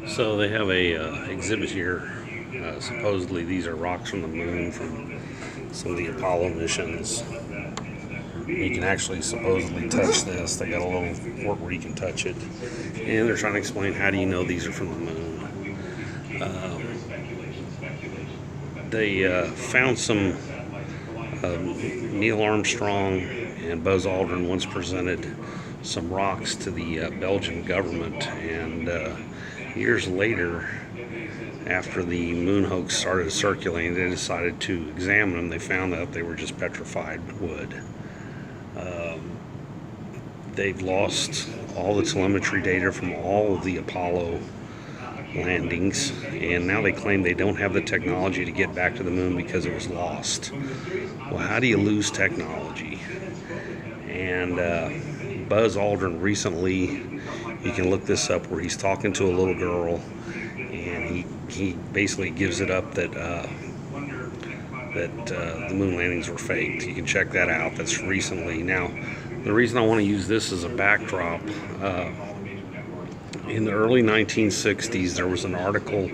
So they have a exhibit here. Supposedly these are rocks from the moon from some of the Apollo missions. You can actually supposedly touch this. They got a little port where you can touch it, and they're trying to explain how do you know these are from the moon. They found some. Neil Armstrong and Buzz Aldrin once presented some rocks to the Belgian government, and years later, after the moon hoax started circulating, they decided to examine them. They found out they were just petrified wood. They've lost all the telemetry data from all of the Apollo landings, and now they claim they don't have the technology to get back to the moon because it was lost. Well, how do you lose technology? And Buzz Aldrin recently, you can look this up, where he's talking to a little girl, and he basically gives it up that the moon landings were faked. You can check that out. That's recently. Now, the reason I want to use this as a backdrop, in the early 1960s, there was an article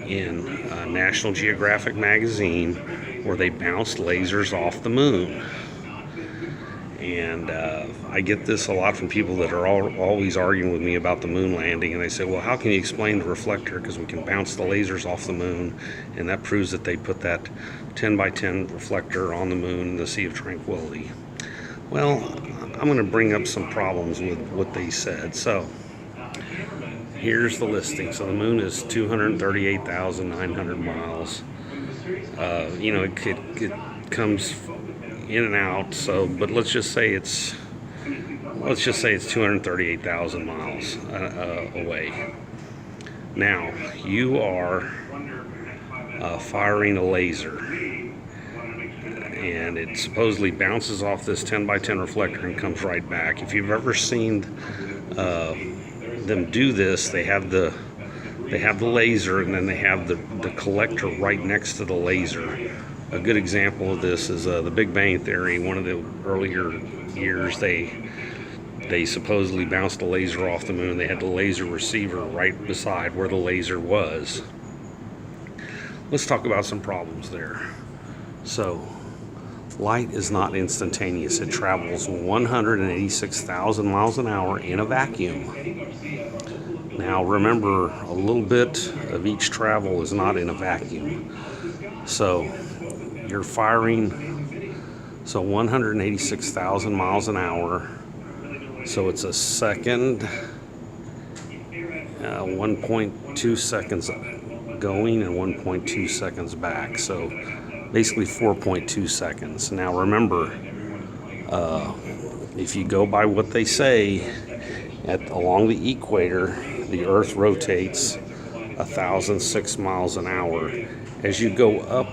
in National Geographic magazine where they bounced lasers off the moon. And I get this a lot from people that are always arguing with me about the moon landing, and they say, well, how can you explain the reflector? Because we can bounce the lasers off the moon, and that proves that they put that 10 by 10 reflector on the moon in the Sea of Tranquility. Well, I'm going to bring up some problems with what they said. So here's the listing. So the moon is 238,900 miles. It comes in and out. So, but let's just say it's 238,000 miles away. Now you are firing a laser, and it supposedly bounces off this 10 by 10 reflector and comes right back. If you've ever seen them do this, they have the laser, and then they have the collector right next to the laser. A good example of this is the Big Bang Theory. One of the earlier years, they supposedly bounced a laser off the moon. They had the laser receiver right beside where the laser was. Let's talk about some problems there. So, light is not instantaneous. It travels 186,000 miles an hour in a vacuum. Now remember, a little bit of each travel is not in a vacuum. So you're firing, 186,000 miles an hour. So it's a second, 1.2 seconds going and 1.2 seconds back. So basically 4.2 seconds. Now remember, if you go by what they say, along the equator, the Earth rotates 1,006 miles an hour. As you go up,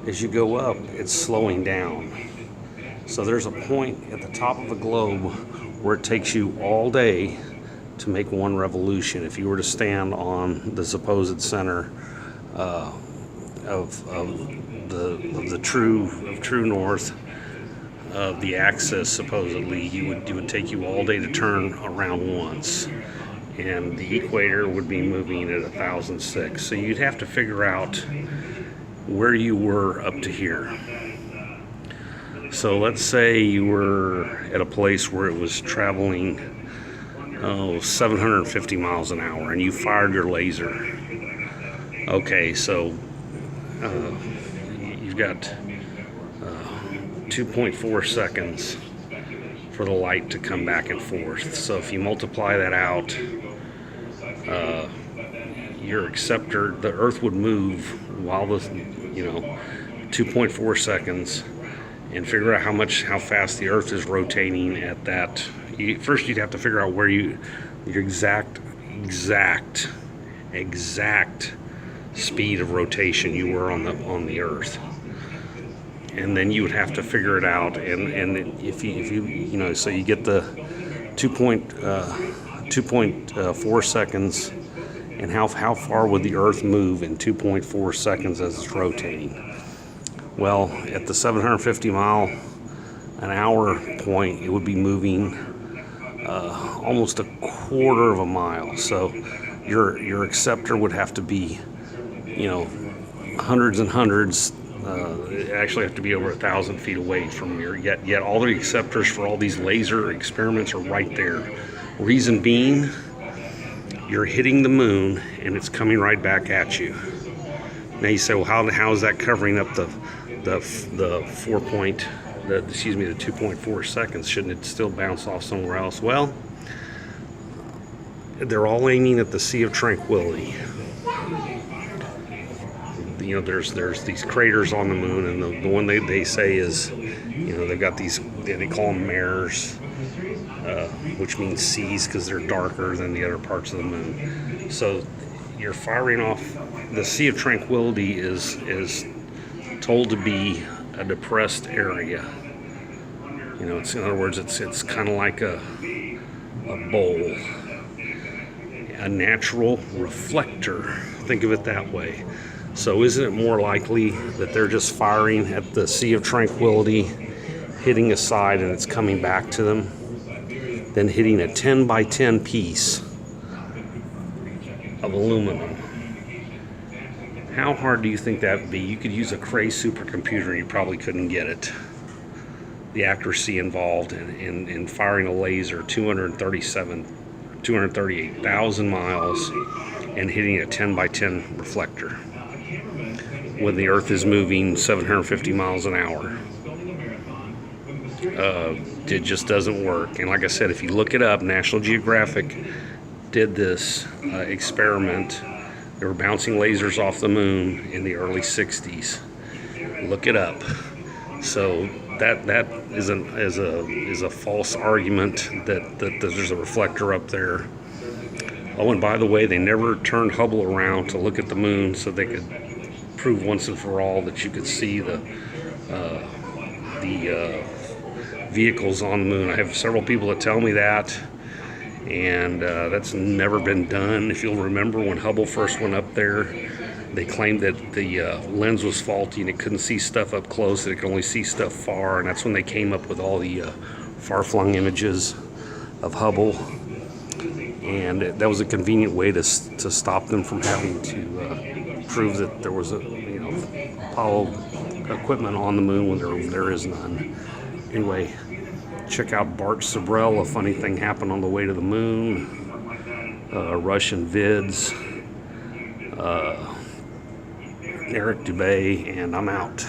it's slowing down. So there's a point at the top of the globe where it takes you all day to make one revolution. If you were to stand on the supposed center of the true north of the axis, supposedly, it would take you all day to turn around once, and the equator would be moving at 1,006. So you'd have to figure out where you were up to here. So let's say you were at a place where it was traveling 750 miles an hour, and you fired your laser. Okay, so you've got 2.4 seconds for the light to come back and forth. So if you multiply that out, your acceptor, the Earth would move while 2.4 seconds, and figure out how fast the Earth is rotating at that. First, you'd have to figure out where your exact speed of rotation you were on the Earth, and then you would have to figure it out. And if you so you get the 2.4 seconds, and how far would the Earth move in 2.4 seconds as it's rotating? Well, at the 750 mile an hour point, it would be moving almost a quarter of a mile. So your acceptor would have to be, you know, hundreds and hundreds. It actually have to be over 1,000 feet away from your. Yet all the acceptors for all these laser experiments are right there. Reason being, you're hitting the moon and it's coming right back at you. Now you say, well, how is that covering up the 2.4 seconds? Shouldn't it still bounce off somewhere else? Well, they're all aiming at the Sea of Tranquility. You know, there's these craters on the moon, and the one they say is, you know, they've got these, they call them mares, which means seas because they're darker than the other parts of the moon. So you're firing off. The Sea of Tranquility is told to be a depressed area. You know, it's, in other words, it's kind of like a bowl, a natural reflector. Think of it that way. So isn't it more likely that they're just firing at the Sea of Tranquility, hitting a side and it's coming back to them, than hitting a 10 by 10 piece of aluminum? How hard do you think that would be? You could use a Cray supercomputer and you probably couldn't get it. The accuracy involved in firing a laser 238,000 miles and hitting a 10 by 10 reflector when the Earth is moving 750 miles an hour. It just doesn't work. And like I said, if you look it up, National Geographic did this experiment. They were bouncing lasers off the moon in the early 60s. Look it up. So that is a false argument that there's a reflector up there. Oh, and by the way, they never turned Hubble around to look at the moon so they could prove once and for all that you could see the vehicles on the moon. I have several people that tell me that, and that's never been done. If you'll remember, when Hubble first went up there, they claimed that the lens was faulty and it couldn't see stuff up close, and it could only see stuff far, and that's when they came up with all the far-flung images of Hubble. And that was a convenient way to stop them from having to prove that there was a, you know, Apollo equipment on the moon when there is none. Anyway, check out Bart Sabrell, A Funny Thing Happened on the Way to the Moon, Russian Vids, Eric Dubay, and I'm out.